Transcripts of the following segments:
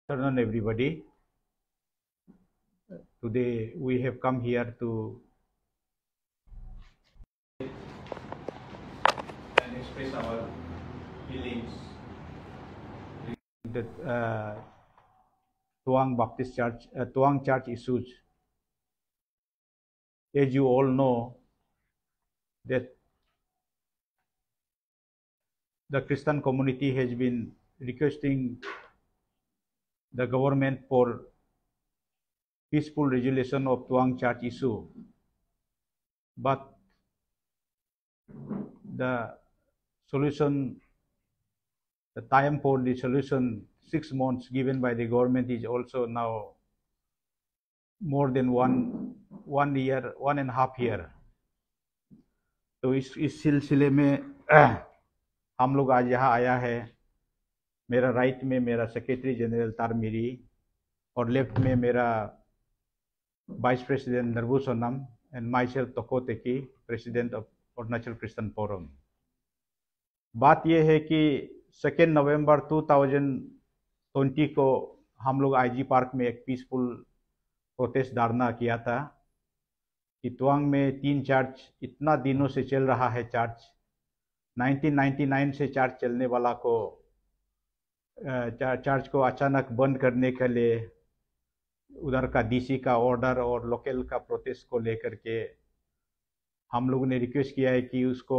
Afternoon, everybody. Today we have come here to and express our feelings that Tuang Church issues. As you all know, that the Christian community has been requesting the government for peaceful resolution of Tuang Church issue, but the solution, the time for the solution, 6 months given by the government is also now more than one year, 1.5 year. तो इस सिलसिले में हम लोग आज यहाँ आया है। मेरा राइट में मेरा सेक्रेटरी जनरल तारमिरी और लेफ्ट में मेरा vice president Narbu Sonam and myself Toko Teki, president of Arunachal Christian forum. बात यह है कि 2 नवंबर 2020 को हम लोग आईजी पार्क में एक पीसफुल प्रोटेस्ट धरना किया था कि तुआंग में 3 चर्च इतना दिनों से चल रहा है। चर्च 1999 से चर्च चलने वाला को चर्च को अचानक बंद करने के लिए उधर का डीसी का ऑर्डर और लोकल का प्रोटेस्ट को लेकर के हम लोगों ने रिक्वेस्ट किया है कि उसको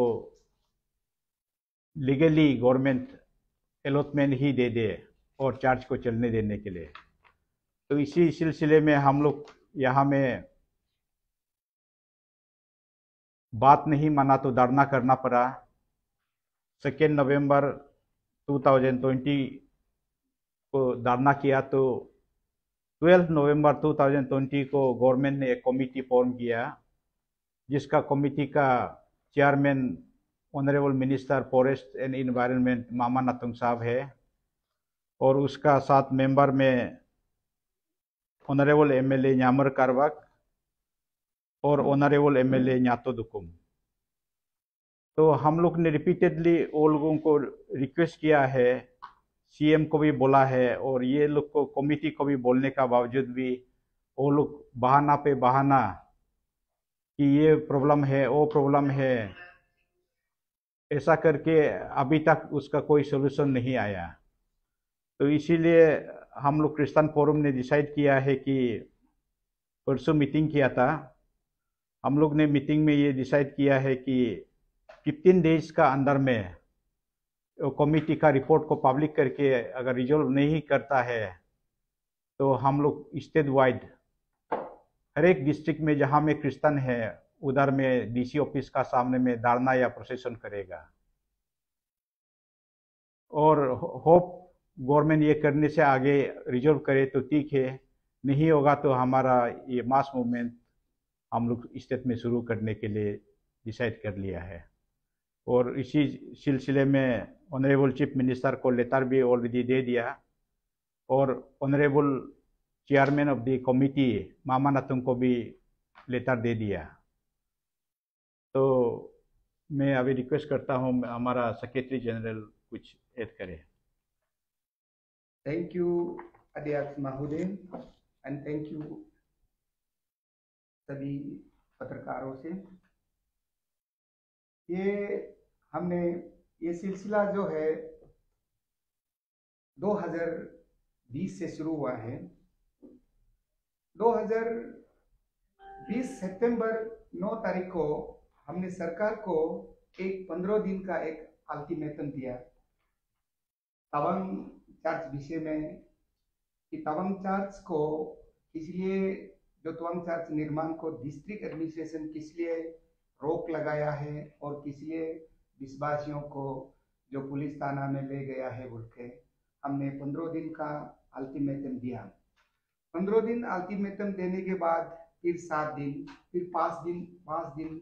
लीगली गवर्नमेंट अलॉटमेंट ही दे दे और चर्च को चलने देने के लिए। तो इसी सिलसिले में हम लोग यहाँ में बात नहीं माना तो धरना करना पड़ा। 2 नवंबर 2020 को धरना किया तो 12 नवंबर 2020 को गवर्नमेंट ने एक कमेटी फॉर्म किया, जिसका कमेटी का chairman honourable minister forest and environment Mama Natung साहब है और उसका साथ मेंबर में ऑनरेबल एमएलए न्यामर कारवाक और ऑनरेबल एमएलए न्यातो दुकुम। तो हम लोग ने रिपीटेडली वो लोगों को रिक्वेस्ट किया है, सीएम को भी बोला है और ये लोग को कमेटी को भी बोलने का बावजूद भी वो लोग बहाना पे बहाना कि ये प्रॉब्लम है वो प्रॉब्लम है, ऐसा करके अभी तक उसका कोई सोल्यूशन नहीं आया। तो इसीलिए हम लोग क्रिश्चियन फोरम ने डिसाइड किया है कि परसों मीटिंग किया था। हम लोग ने मीटिंग में ये डिसाइड किया है कि 15 डेज का अंदर में कमेटी का रिपोर्ट को पब्लिक करके अगर रिजॉल्व नहीं करता है तो हम लोग स्टेट वाइड हर एक डिस्ट्रिक्ट में जहां में क्रिश्चियन है उधर में डीसी ऑफिस का सामने में धरना या प्रोसेशन करेगा। और होप गवर्नमेंट ये करने से आगे रिजॉल्व करे तो ठीक है, नहीं होगा तो हमारा ये मास मूवमेंट हम लोग स्टेट में शुरू करने के लिए डिसाइड कर लिया है। और इसी सिलसिले में ऑनरेबल चीफ मिनिस्टर को लेटर भी ऑलरेडी दे दिया और honourable chairman of the committee Mama Natung को भी लेटर दे दिया। तो मैं अभी रिक्वेस्ट करता हूँ हमारा सेक्रेटरी जनरल कुछ ऐड करे। थैंक यू अध्यक्ष महोदय एंड थैंक यू सभी पत्रकारों से। ये सिलसिला जो है 2020 से शुरू हुआ है। 2020 सितंबर 9 तारीख को हमने सरकार को एक 15 दिन का एक अल्टीमेटम दिया तवांग चर्च विषय में कि तवांग चर्च को इसलिए जो तवांग चर्च निर्माण को डिस्ट्रिक्ट एडमिनिस्ट्रेशन किस लिए रोक लगाया है और किस लिए विश्वासियों को जो पुलिस थाना में ले गया है बोल के हमने 15 दिन का अल्टीमेटम दिया। 15 दिन अल्टीमेटम देने के बाद फिर 7 दिन, फिर 5 दिन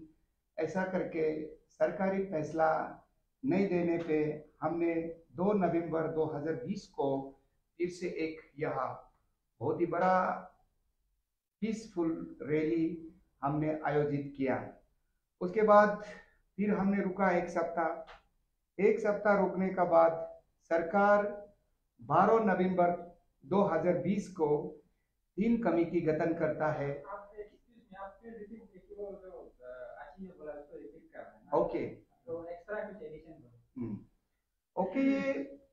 ऐसा करके सरकारी फैसला नहीं देने पे हमने 2 नवंबर 2020 को फिर से एक यहाँ बहुत ही बड़ा पीसफुल रैली हमने आयोजित किया। उसके बाद फिर हमने रुका एक सप्ताह रुकने का बाद सरकार 12 नवंबर 2020 को 3 कमेटी गठन करता है। ओके ओके, ये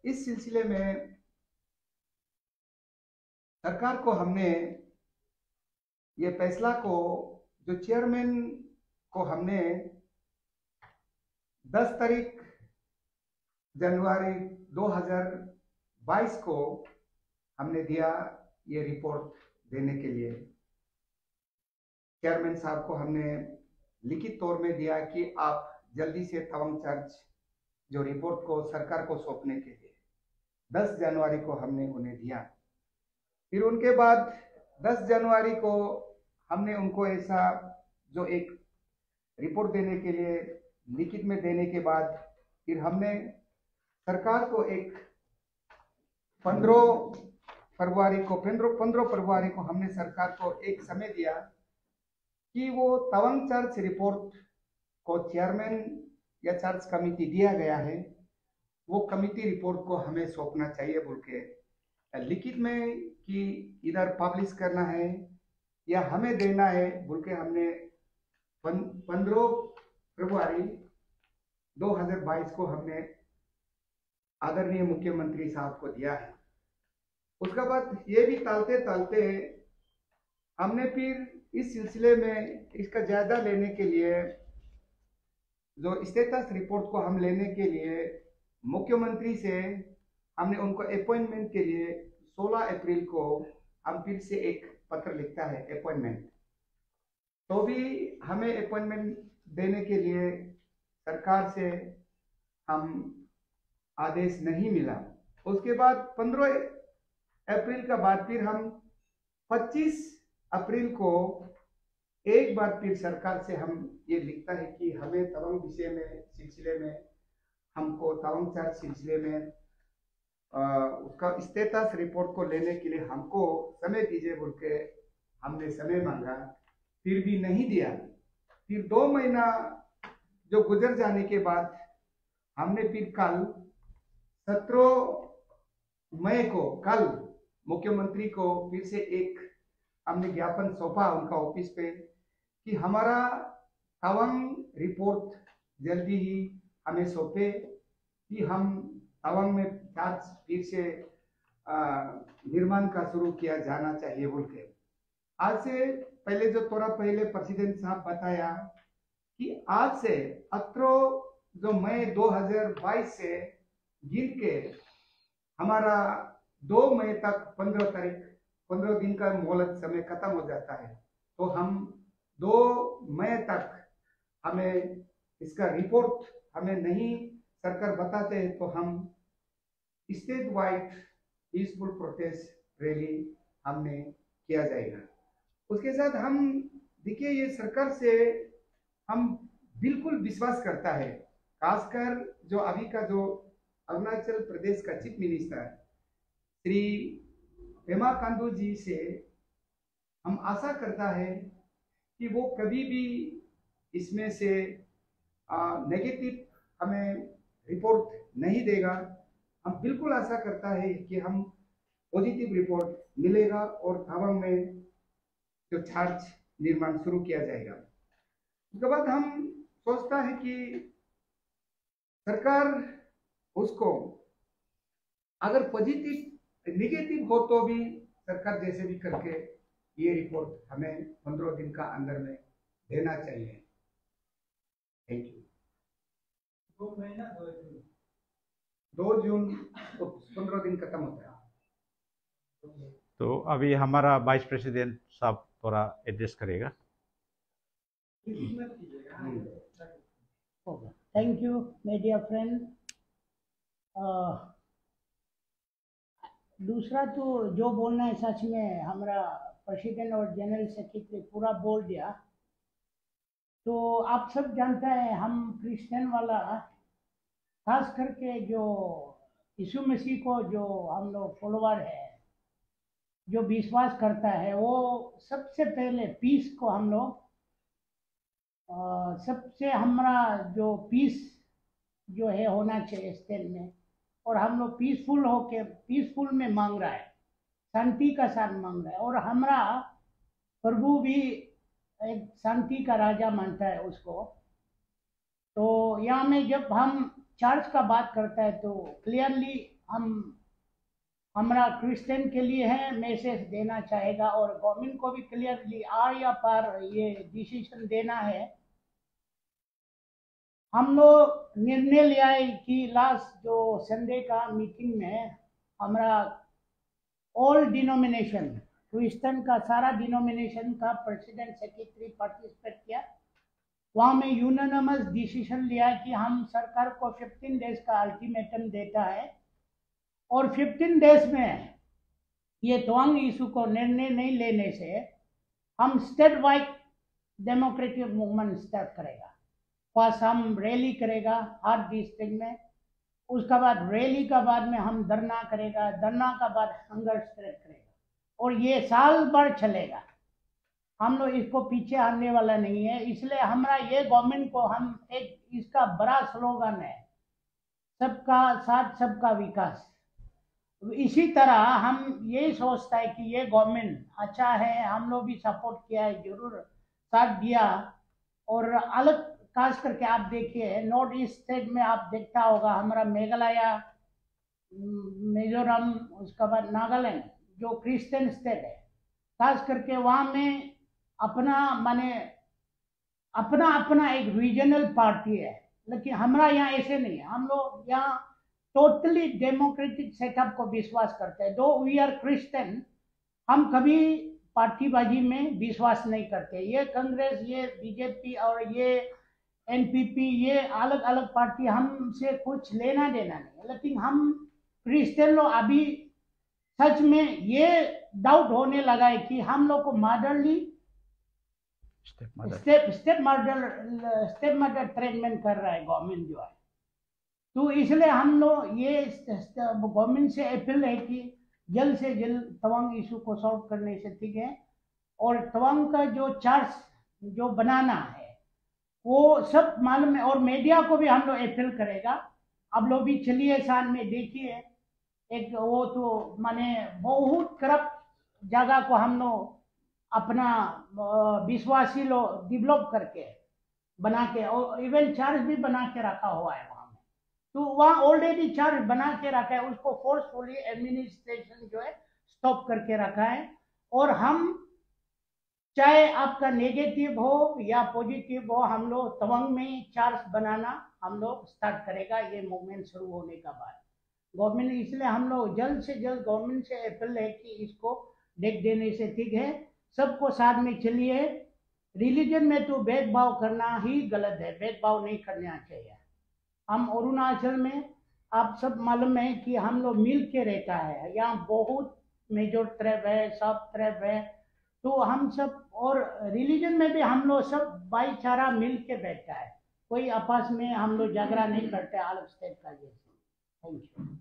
इस सिलसिले में सरकार को हमने ये फैसला को, जो चेयरमैन को हमने 10 तारीख जनवरी 2022 को हमने दिया ये रिपोर्ट देने के लिए। चेयरमैन साहब को हमने लिखित तौर में दिया कि आप जल्दी से तवांग चर्च जो रिपोर्ट को सरकार को सौंपने के लिए 10 जनवरी को हमने उन्हें दिया। फिर उनके बाद 10 जनवरी को हमने उनको ऐसा जो एक रिपोर्ट देने के लिए लिखित में देने के बाद फिर हमने सरकार को एक 15 फरवरी को हमने सरकार को एक समय दिया कि वो तवांग चर्च रिपोर्ट को चेयरमैन या चर्च कमेटी दिया गया है, वो कमेटी रिपोर्ट को हमें सौंपना चाहिए बोल के लिखित में कि इधर पब्लिश करना है या हमें देना है बोल के हमने 15 फरवरी 2022 को हमने आदरणीय मुख्यमंत्री साहब को दिया है। उसके बाद ये भी टालते टालते हमने फिर इस सिलसिले में इसका जायजा लेने के लिए जो स्टेटस रिपोर्ट को हम लेने के लिए मुख्यमंत्री से हमने उनको अपॉइंटमेंट के लिए 16 अप्रैल को हम फिर से एक पत्र लिखता है अपॉइंटमेंट। तो भी हमें अपॉइंटमेंट देने के लिए सरकार से हम आदेश नहीं मिला। उसके बाद 15 अप्रैल का बाद फिर हम 25 अप्रैल को एक बार फिर सरकार से हम ये लिखता है कि हमें तवांग विषय में सिलसिले में हमको तवांग चर्च सिलसिले में उसका स्टेटस रिपोर्ट को लेने के लिए हमको समय दीजिए बोल के हमने समय मांगा, फिर भी नहीं दिया। फिर 2 महीना जो गुजर जाने के बाद हमने फिर कल 17 मई को कल मुख्यमंत्री को फिर से एक हमने ज्ञापन सौंपा उनका ऑफिस पे कि हमारा तवांग रिपोर्ट जल्दी ही हमें सौंपे कि हम तवांग में चर्च फिर से निर्माण का शुरू किया जाना चाहिए बोल के। आज से पहले जो थोड़ा पहले प्रेसिडेंट साहब बताया कि आज से 18 जो मई 2022 से गिन के हमारा 2 मई तक 15 दिन का मोहलत समय खत्म हो जाता है। तो हम 2 मई तक हमें इसका रिपोर्ट हमें नहीं सरकार बताते हैं तो हम state wide peaceful protest rally हमने किया जाएगा। उसके साथ हम देखिए ये सरकार से हम बिल्कुल विश्वास करता है, खासकर जो अभी का जो अरुणाचल प्रदेश का चीफ मिनिस्टर श्री पेमा खांडू जी से हम आशा करता है कि वो कभी भी इसमें से नेगेटिव हमें रिपोर्ट नहीं देगा। हम बिल्कुल आशा करता है कि हम पॉजिटिव रिपोर्ट मिलेगा और तवांग में जो चर्च निर्माण शुरू किया जाएगा। उसके बाद हम सोचता है कि सरकार उसको अगर पॉजिटिव निगेटिव हो तो भी सरकार जैसे भी करके ये रिपोर्ट हमें 15 दिन का अंदर में देना चाहिए। Thank you. 2 जून को 15 दिन खत्म होता है। तो अभी हमारा वाइस प्रेसिडेंट साहब थोड़ा एड्रेस करेगा। Thank you media friend. दूसरा तो जो बोलना है सच में हमारा प्रेसिडेंट और जनरल सेक्रेटरी पूरा बोल दिया। तो आप सब जानते हैं हम क्रिश्चियन वाला खास करके जो यीशु मसीह को जो हम लोग फॉलोअर है, जो विश्वास करता है, वो सबसे पहले पीस को हम लोग सबसे हमारा जो पीस जो है होना चाहिए स्टेट में, और हम लोग पीसफुल में मांग रहा है। शांति का साथ मांग रहा है। और हमारा प्रभु भी एक शांति का राजा मानता है उसको। तो यहाँ में जब हम चर्च का बात करता है तो क्लियरली हम हमारा क्रिश्चियन के लिए है मैसेज देना चाहेगा, और गवर्नमेंट को भी क्लियरली आर या पार ये डिसीजन देना है। हम लोग निर्णय लिया है कि लास्ट जो संडे का मीटिंग में हमारा ऑल डिनोमिनेशन क्रिश्चियन का सारा डिनोमिनेशन का प्रेसिडेंट सेक्रेटरी पार्टिसिपेट किया। वहाँ में यूनानिमस डिसीजन लिया है कि हम सरकार को 15 डेज का अल्टीमेटम देता है, और 15 डेज में ये तवांग इशू को निर्णय नहीं लेने से हम state wide democratic movement start करेगा। फर्स्ट हम रैली करेगा हर डिस्ट्रिक्ट में, उसका बाद रैली का बाद में हम धरना करेगा, धरना का बाद हंगर स्ट्राइक करेगा, और ये साल भर चलेगा। हम लोग इसको पीछे हटने वाला नहीं है। इसलिए हमारा ये गवर्नमेंट को हम एक इसका बड़ा स्लोगन है, सबका साथ सबका विकास। इसी तरह हम यही सोचता है कि ये गवर्नमेंट अच्छा है, हम लोग भी सपोर्ट किया है, जरूर साथ दिया। और अलग खास करके आप देखिए नॉर्थ ईस्ट स्टेट में आप देखता होगा हमारा मेघालय, मिजोरम, उसके बाद नागालैंड जो क्रिश्चियन स्टेट है, खास करके वहाँ में अपना माने अपना अपना एक रीजनल पार्टी है। लेकिन हमारा यहाँ ऐसे नहीं है। हम लोग यहाँ टोटली डेमोक्रेटिक सेटअप को विश्वास करते हैं। दो वी आर क्रिश्चियन, हम कभी पार्टीबाजी में विश्वास नहीं करते। ये कांग्रेस, ये बीजेपी और ये एनपीपी, ये अलग अलग पार्टी हमसे कुछ लेना देना नहीं है। लेकिन हम क्रिश्चियन लोग अभी सच में ये डाउट होने लगा है कि हम लोग को मदरली स्टेप मदर ट्रीटमेंट कर रहा है गवर्नमेंट जो है। तो इसलिए हम लोग ये गवर्नमेंट से अपील है कि जल्द से जल्द तवांग इशू को सॉल्व करने से ठीक है। और तवांग का जो चार्ज जो बनाना है वो सब मालूम है, और मीडिया को भी हम लोग अपील करेगा। आप लोग भी चलिए साथ में देखिए, एक वो तो माने बहुत करप्ट जगह को हम लोग अपना विश्वासी लोग डेवलप करके बना के, और इवन चार्ज भी बना के रखा हुआ है वहाँ में। तो वहाँ ऑलरेडी चार्ज बना के रखा है, उसको फोर्सफुली एडमिनिस्ट्रेशन जो है स्टॉप करके रखा है। और हम चाहे आपका नेगेटिव हो या पॉजिटिव हो, हम लोग तवांग में चार्ज बनाना हम लोग स्टार्ट करेगा ये मूवमेंट शुरू होने का बाद गवर्नमेंट। इसलिए हम लोग जल्द से जल्द गवर्नमेंट से अपील है कि इसको देख देने से ठीक है, सबको साथ में चलिए। रिलीजन में तो भेदभाव करना ही गलत है, भेदभाव नहीं करना चाहिए। हम अरुणाचल में आप सब मालूम है कि हम लोग मिल के रहता है, यहाँ बहुत मेजर ट्राइब है, सब ट्राइब है, तो हम सब, और रिलीजन में भी हम लोग सब भाईचारा मिल के बैठता है, कोई आपस में हम लोग झगड़ा नहीं करते अलग स्टेट का जैसे। Thank you.